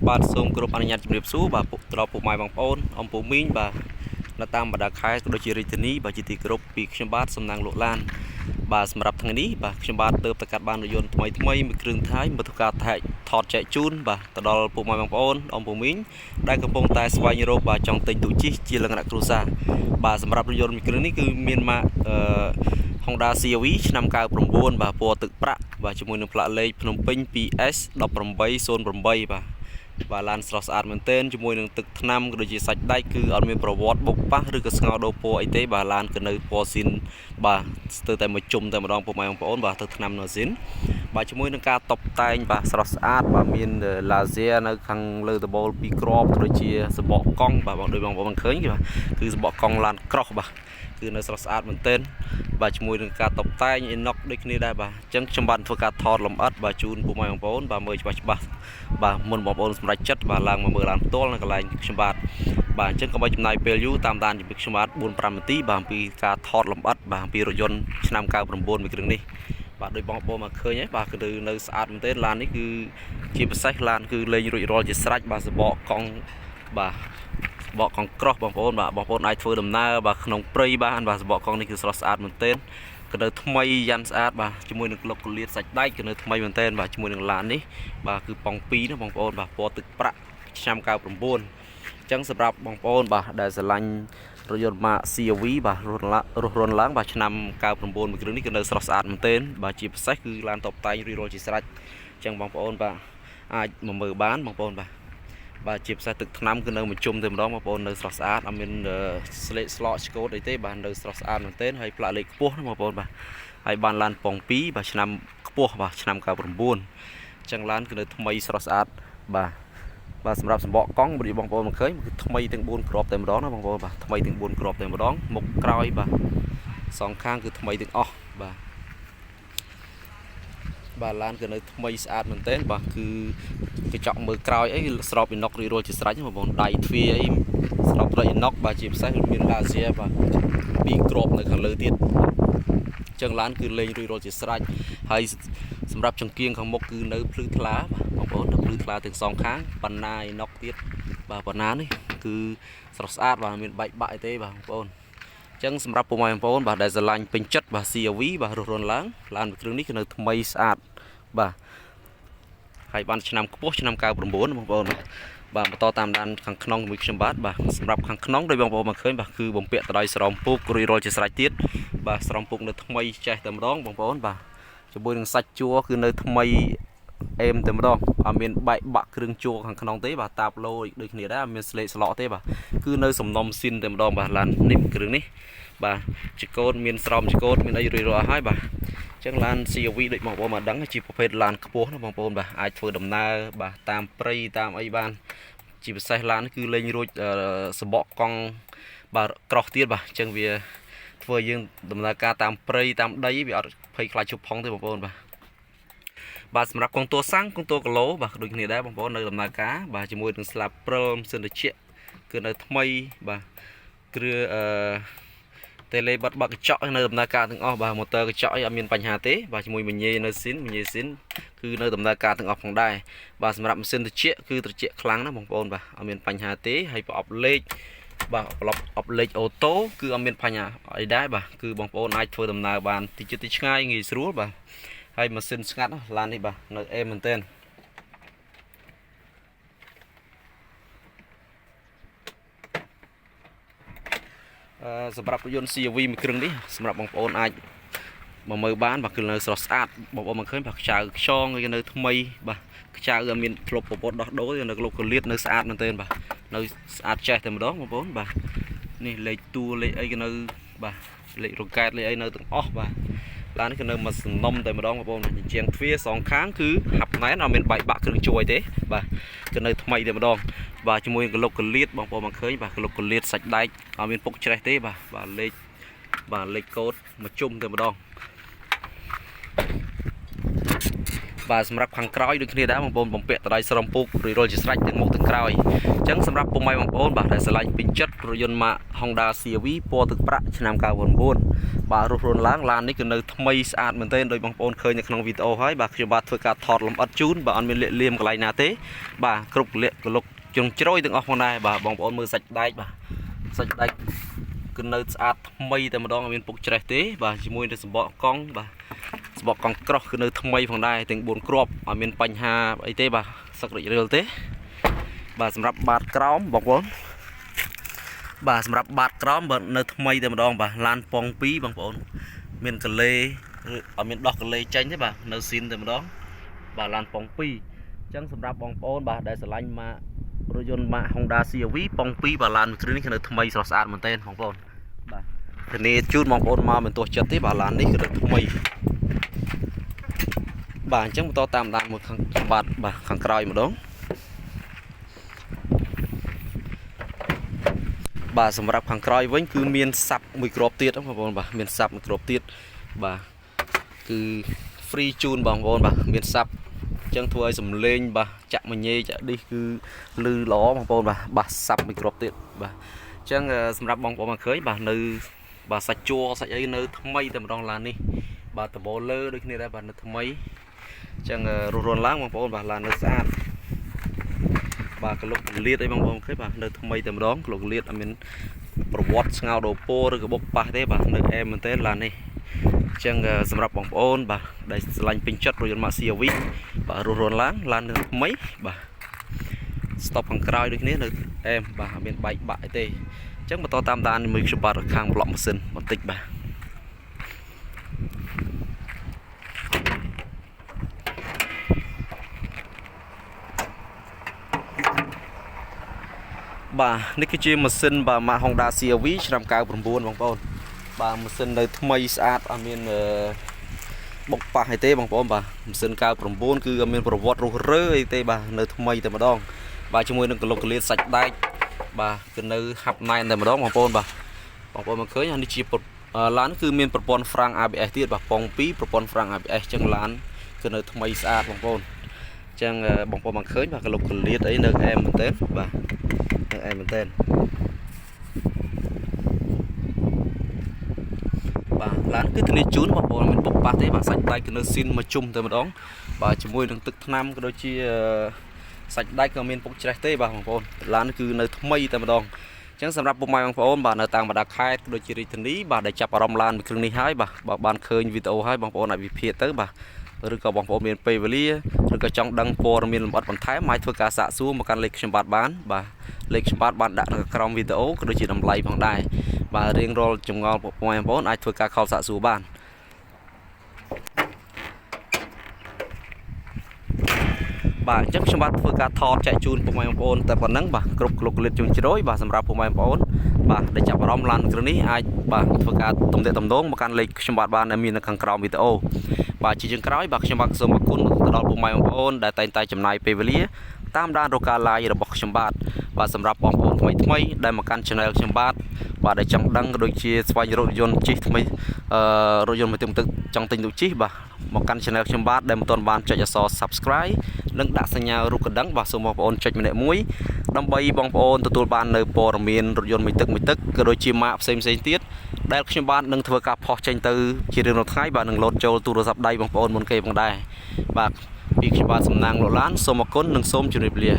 បាទសូមគោរពអនុញ្ញាតជម្រាបសួរបាទពុកត្រពុកម៉ែបងប្អូនអំពូមីងបាទនៅតាមបណ្ដាខេត្តក៏ដូចជារាជធានីបាទជាទីគោរពពីខ្ញុំបាទសំណាងលោកឡានបាទសម្រាប់ថ្ងៃនេះបាទខ្ញុំបាទទើបតែកាត់បានរថយន្តថ្មីមួយគ្រឿងថៃមកធ្វើការថតចែកជូនបាទទៅដល់ពុកម៉ែបងប្អូនអំពូមីងដែលកំពុងតែស្វែងរកបាទចង់ទិញទូជិះជាលក្ខណៈគ្រួសារបាទសម្រាប់រថយន្តមួយគ្រឿងនេះគឺមានម៉ាកHonda CRV ឆ្នាំ99បាទពណ៌ទឹកប្រាក់បាទជាមួយនឹងផ្លាកលេខភ្នំពេញ 2S 1808បាទឡានស្រស់ស្អាតមែនទែនជាមួយនឹងទឹកថ្នាំក៏ដូចជាសាច់ដែកគឺអត់មានប្រវត្តិបុកប៉ះឬក៏ស្ងោរដូរពណ៌អីទេបាទឡានក៏នៅពណ៌ស៊ីនបាទស្ទើរតែមួយជុំតែម្ដងពុកម៉ែបងប្អូនបាទទឹកថ្នាំនៅស៊ីនបាទជាមួយនឹងការតុបតែងបាទស្រស់ស្អាតបាទមានឡាហ្សេនៅខាងលើដបូល2គ្រាប់ក៏ដូចជាសបកកង់បាទបងដូចបងប្អូនឃើញគឺសបកកង់ឡានក្រោះបាទគឺនៅស្រស់ស្អាតមែនទែនបាទជាមួយនឹងការតុបតែងអ៊ីណុកដូចគ្នាដែរបាទអញ្ចឹងខ្ញុំបានធ្វើការថតលម្អិតបាទជូនពុកម៉ែបងប្អូនបាទមើលច្បាស់បាទមុនបងប្អូនសម្រេចចិត្តបាទឡើងមកមើលឡានផ្ទាល់នៅកន្លែងខ្ញុំបាទអញ្ចឹងកុំឲ្យចំណាយពេលយូរតាមដានជំរាបខ្ញុំបាទ 4-5 នាទីបាទអំពីការថតលម្អិតបាទអំពីរថយន្តឆ្នាំ99មួយគ្រឿងនេះបាទដោយបងប្អូនមកឃើញហើយបាទគឺនៅស្អាតមែនទែនឡាននេះគឺជាពិសេសឡានគឺលេងរួចរាល់ជាស្រេចបាទសបកកង់បាទបកកង់ក្រោះបងប្អូនបាទបងប្អូនអាចធ្វើដំណើរបាទក្នុងព្រៃបានបាទសបកកង់នេះគឺស្រស់ស្អាតមែនទែនក៏នៅថ្មីយ៉ាងស្អាតបាទជាមួយនឹងក្លុកកលៀតសាច់ដែកក៏នៅថ្មីមែនទែនបាទជាមួយនឹងឡាននេះបាទគឺប៉ង់2ណាបងប្អូនបាទពណ៌ទឹកប្រាក់ឆ្នាំ99អញ្ចឹងសម្រាប់បងប្អូនបាទដែលស្រឡាញ់រថយន្តម៉ាក CRV បាទរស់រនឡើងបាទឆ្នាំ99មួយគ្រឿងនេះគឺនៅស្រស់ស្អាតមែនទែនបាទជាពិសេសគឺឡានតុបតែងរួចរាល់ជាស្រេចអញ្ចឹងបងប្អូនបាទអាចមកមើលបានបងប្អូនបាទជាពិសេសទឹកថ្នាំគឺនៅមួយជុំតែម្ដងបងប្អូននៅស្រស់ស្អាតអត់មានស្លេកស្លកឆ្កូតអីទេបាទនៅស្រស់ស្អាតមែនទែនហើយផ្លាកលេខខ្ពស់ណាបងប្អូនបាទហើយបានឡានប៉ង2បាទឆ្នាំខ្ពស់បាទឆ្នាំ99អញ្ចឹងឡានគឺនៅថ្មីស្រស់ស្អាតបាទសម្រាប់សម្បកកង់បងប្អូនមកឃើញគឺថ្មីទាំង4គ្រាប់តែម្ដងណាបងប្អូនបាទថ្មីទាំង4គ្រាប់តែម្ដងមុខក្រោយបាទសងខាងគឺថ្មីទាំងអស់បាទឡានគឺនៅថ្មីស្អាតមែនទែនបាទគឺកញ្ចក់មើលក្រោយអីស្រោបអ៊ីណុករួចរាល់ជាស្រេចបងប្អូនដៃទ្វារអីស្រោបត្រៃអ៊ីណុកបាទជាពិសេសមានឡាហ្សេបាទ2គ្រាប់នៅខាងលើទៀតអញ្ចឹងឡានគឺលេងរួចរាល់ជាស្រេចហើយសម្រាប់ចង្គៀងខាងមុខគឺនៅភ្លឺថ្លាបាទបងប្អូននៅភ្លឺថ្លាទាំងសងខាងបណ្ណាអ៊ីណុកទៀតបាទបណ្ណានេះគឺស្រស់ស្អាតបាទមានបែកបាក់អីទេបាទបងប្អូនអញ្ចឹងសម្រាប់ពុកម៉ែបងប្អូនបាទដែលស្រឡាញ់ពេញចិត្តបាទ CRV បាទរស់រនឡើងឡានមួយគ្រឿងនេះគឺនៅថ្មីស្អាតបាទហើយបានឆ្នាំខ្ពស់ឆ្នាំ99បងប្អូនបាទបន្តតាមដានខាងក្នុងមួយខ្ញុំបាទសម្រាប់ខាងក្នុងដោយបងប្អូនមកឃើញបាទគឺបំពាក់ទៅដោយស្រោមពូករួចរាល់ជាស្រេចទៀតបាទស្រោមពូកនៅថ្មីចេះតែម្ដងបងប្អូនបាទជាមួយនឹងសាច់ជួរគឺនៅថ្មីអេមតែម្ដងអត់មានបែកបាក់គ្រឿងជួរខាងក្នុងទេបាទតាបឡូដូចគ្នាដែរអត់មានស្លេកស្លកទេបាទគឺនៅសំណុំស៊ីនតែម្ដងបាទឡាននេះគ្រឿងនេះបាទចកូតមានស្រោមចកូតមានអីរួចរាល់ហើយបាទអញ្ចឹងឡាន CRV ដូចបងប្អូនមកដឹងជាប្រភេទឡានខ្ពស់ណាបងប្អូនបាទអាចធ្វើដំណើរបាទតាមព្រៃតាមអីបានជាពិសេសឡានគឺលេងរួចសបកកង់បាទក្រោះទៀតបាទអញ្ចឹងវាធ្វើយើងដំណើរការតាមព្រៃតាមដីវាអត់ភ័យខ្លាចជប់ផុងទេបងប្អូនបាទសម្រាប់កងតួសាំងកងតួគីឡូបាទដូចគ្នាដែរបងប្អូននៅដំណើរការបាទជាមួយនឹងស្លាបព្រិលម៉ាស៊ីនត្រជាក់គឺនៅថ្មីបាទគ្រឿតេឡេបាត់បាក់កញ្ចក់នៅដំណើរការទាំងអស់បាទម៉ូទ័រកញ្ចក់អីអត់មានបញ្ហាទេបាទជាមួយមញេនៅស៊ីនគឺនៅដំណើរការទាំងអស់ផងដែរបាទសម្រាប់ម៉ាស៊ីនត្រជាក់គឺត្រជាក់ខ្លាំងណាស់បងប្អូនបាទអត់មានបញ្ហាទេហើយប្រអប់លេខបាទប្រអប់លេខអូតូគឺអត់មានបញ្ហាអីដែរបាទគឺបងប្អូនអាចធ្វើដំណើរបានទីជិតទីឆ្ងាយងាយស្រួលបាទហើយម៉ាស៊ីនស្ងាត់ឡាននេះបាទនៅអេមែនទែនសម្រាប់រថយន្ត CRV មួយគ្រឿងនេះសម្រាប់បងប្អូនអាចមកមើលបានបាទគឺនៅស្រស់ស្អាតបងប្អូនមកឃើញបាទខ្ចៅខ្យងគឺនៅថ្មីបាទខ្ចៅអត់មានធ្លុបប្រពន្ធដោះដូរនៅលោកកលៀតនៅស្អាតមែនទែនបាទនៅស្អាតចេះតែម្ដងបងប្អូនបាទនេះលេខតួលេខអីក៏នៅបាទលេខរកែតលេខអីនៅទាំងអស់បាទឡាននេះគឺនៅមកសំណុំតែម្ដងបងប្អូនជាងទ្វារសងខាងគឺហាប់ណែនអត់មានបែកបាក់គ្រឿងជួយទេបាទគឺនៅថ្មីតែម្ដងបាទជាមួយក្លុកកលៀតបងប្អូនមកឃើញបាទក្លុកកលៀតសាច់ដែកអត់មានពុកច្រេះទេបាទលេខកូដមកជុំតែម្ដង và sầm rập hàng cõi được kia đá bằng bồn bằng pẹt tại đây sầm puk rồi chỉ sạch từng một từng cõi chẳng sầm rập bông mai bằng bồn bà đại sài pin chất rồi dân mạ Honda CRV po từ pra nam cao bồn bồn bà rôn láng lan ní cứ nơi thay sạch mình tên đôi bằng bồn khơi như trong video hỏi bà khi bà thôi cả thọt làm ớt chún bà ăn miên liệm liềm cái này na thế bà cục liệm cái lục chung trôi từng óc này bà bằng bồn mưa sạch đáy bà sạch đáy cứ nơi sạch mây từ mà đong miền bục trái tế bà chỉ môi để sầm bọ con bà bọ con cọpคือនៅថ្មីផងដែរទាំង4គ្រាប់ឲ្យមានបញ្ហាអីទេបាទសឹករីករាយទេបាទសម្រាប់បាតក្រោមបងប្អូនបាទសម្រាប់បាតក្រោមបើនៅថ្មីតែម្ដងបាទឡានប៉ុង2បងប្អូនមានកលេឬអត់មានដោះកលេចេញទេបាទនៅស៊ីនតែម្ដងបាទឡានប៉ុង2អញ្ចឹងសម្រាប់បងប្អូនបាទដែលស្រឡាញ់ម៉ាករថយន្តម៉ាក Honda CRV ប៉ុង2បាទឡានមួយគ្រឿងនេះគឺនៅថ្មីស្រស់ស្អាតមែនទែនបងប្អូនបាទធានាជូនបងប្អូនមកមិនទាស់ចិត្តទេបាទឡាននេះគឺនៅថ្មីបាទអញ្ចឹងបន្តតាមដានមួយខាងបាត់បាទខាងក្រោយម្ដងបាទសម្រាប់ខាងក្រោយវិញគឺមានសាប់មួយគ្រាប់ទៀតបងប្អូនបាទមានសាប់មួយគ្រាប់ទៀតបាទគឺ free ជូនបងប្អូនបាទមានសាប់អញ្ចឹងធ្វើឲ្យសំលេងបាទចាក់មញេចាក់ឌីសគឺលឺល្អបងប្អូនបាទសាប់មួយគ្រាប់ទៀតបាទអញ្ចឹងសម្រាប់បងប្អូនមកឃើញបាទនៅបាទសាច់ជួរសាច់អីនៅថ្មីតែម្ដងឡាននេះបាទដបលើដូចគ្នាដែរបាទនៅថ្មីចឹងរនឡើងបងប្អូនបាទឡាននៅស្អាតបាទក្លុកលៀតអីបងប្អូនឃើញបាទនៅថ្មីតែម្ដងក្លុកលៀតអត់មានប្រវត្តិស្ងោដោពោឬក៏បុកប៉ះទេបាទនៅអែមមែនទេឡាននេះចឹងសម្រាប់បងប្អូនបាទដែលស្រឡាញ់ពេញចិត្តរថយន្តម៉ាក CRV បាទរនឡើងឡាននៅថ្មីបាទ stop ខាងក្រោយដូចគ្នានៅអែមបាទអត់មានបែកបាក់អីទេចឹងបន្តតាមដានមួយខ្ញុំបាទខាងប្លុកម៉ាស៊ីនបន្តិចបាទបាទនេះគឺជាម៉ាស៊ីនបាទម៉ាក Honda CRV ឆ្នាំ99បងប្អូនបាទម៉ាស៊ីននៅថ្មីស្អាតអត់មានបុកប៉ះអីទេបងប្អូនបាទម៉ាស៊ីន99គឺអត់មានប្រវត្តិរុះរើអីទេបាទនៅថ្មីតែម្ដងបាទជាមួយនឹងក្លុកក្លៀតសាច់ដែកបាទគឺនៅហាប់ណែនតែម្ដងបងប្អូនបាទបងប្អូនមកឃើញនេះជាឡានគឺមានប្រព័ន្ធហ្វ្រាំង ABS ទៀតបាទប៉ុង2ប្រព័ន្ធហ្វ្រាំង ABS ចឹងឡានគឺនៅថ្មីស្អាតបងប្អូនចឹងបងប្អូនមកឃើញបាទក្លុកក្លៀតអីនៅអែមមែនទេបាទនៅអែមមែនទេបាទឡានគឺធានាជូនបងប្អូនមានបុកប៉ះទេបាទសាច់ដែកគឺនៅស៊ីនមកជុំតែម្ដងបាទជាមួយនឹងទឹកថ្នាំក៏ដូចជាសាច់ដែកក៏មានពុកច្រេះទេបាទបងប្អូនឡានគឺនៅថ្មីតែម្ដងអញ្ចឹងសម្រាប់ពុកម៉ែបងប្អូនបាទនៅតាមបណ្ដាខេត្តក៏ដូចជារាជធានីបាទដែលចាប់អារម្មណ៍ឡានមួយគ្រឿងនេះហើយបាទបានឃើញវីដេអូហើយបងប្អូនអាចវិភាគទៅបាទឬក៏បងប្អូនមានពេលវេលាឬក៏ចង់ដឹងព័ត៌មានលម្អិតបន្ថែមអាចធ្វើការសាកសួរមកកាន់លេខខ្ញុំបាទបានបាទលេខខ្ញុំបាទបានដាក់នៅក្រោមវីដេអូក៏ដូចជាតម្លៃផងដែរបាទរៀងរាល់ចម្ងល់បងប្អូនអាចធ្វើការខលសាកសួរបានបាទអញ្ចឹងខ្ញុំបាទធ្វើការថតចែកជូនពុកម៉ែបងប្អូនតែប៉ុណ្ណឹងបាទគ្រប់ក្លុកក្លៀតជូនជ្រោយបាទសម្រាប់ពុកម៉ែបងប្អូនបាទដែលចាប់អារម្មណ៍ឡានគ្រឿងនេះអាចបាទធ្វើការទំនាក់ទំនងមកកាន់លេខខ្ញុំបាទបានដែលមាននៅខាងក្រោមវីដេអូបាទជាចុងក្រោយបាទខ្ញុំបាទសូមអរគុណទៅដល់ពុកម៉ែបងប្អូនដែលតែងតែចំណាយពេលវេលាតាមដានរកការ live របស់ខ្ញុំបាទសម្រាប់បងប្អូនថ្មីដែលមកកាន់ channel ខ្ញុំបាទដែលចង់ដឹងដូចជាស្វែងរករថយន្តជិះថ្មីរថយន្តមួយទឹកចង់ទិញទូជិះបាទមកកាន់ channel ខ្ញុំបាទដែលមិនទាន់បានចុចអក្សរ subscribe និងដាក់សញ្ញារូបកណ្ដឹងបាទសូមបងប្អូនចុចម្នាក់មួយដើម្បីបងប្អូនទទួលបាននៅព័ត៌មានរថយន្តមួយទឹកក៏ដូចជាម៉ាកផ្សេងទៀតដែលខ្ញុំបាទនឹងធ្វើការផុសចេញទៅជារៀងរាល់ថ្ងៃបាទនឹងលោតចូលទូរស័ព្ទដៃបងប្អូនមុនគេផងដែរបាទពីខ្ញុំបាទសំណាងលោកឡានសូមអរគុណនិងសូមជម្រាបលា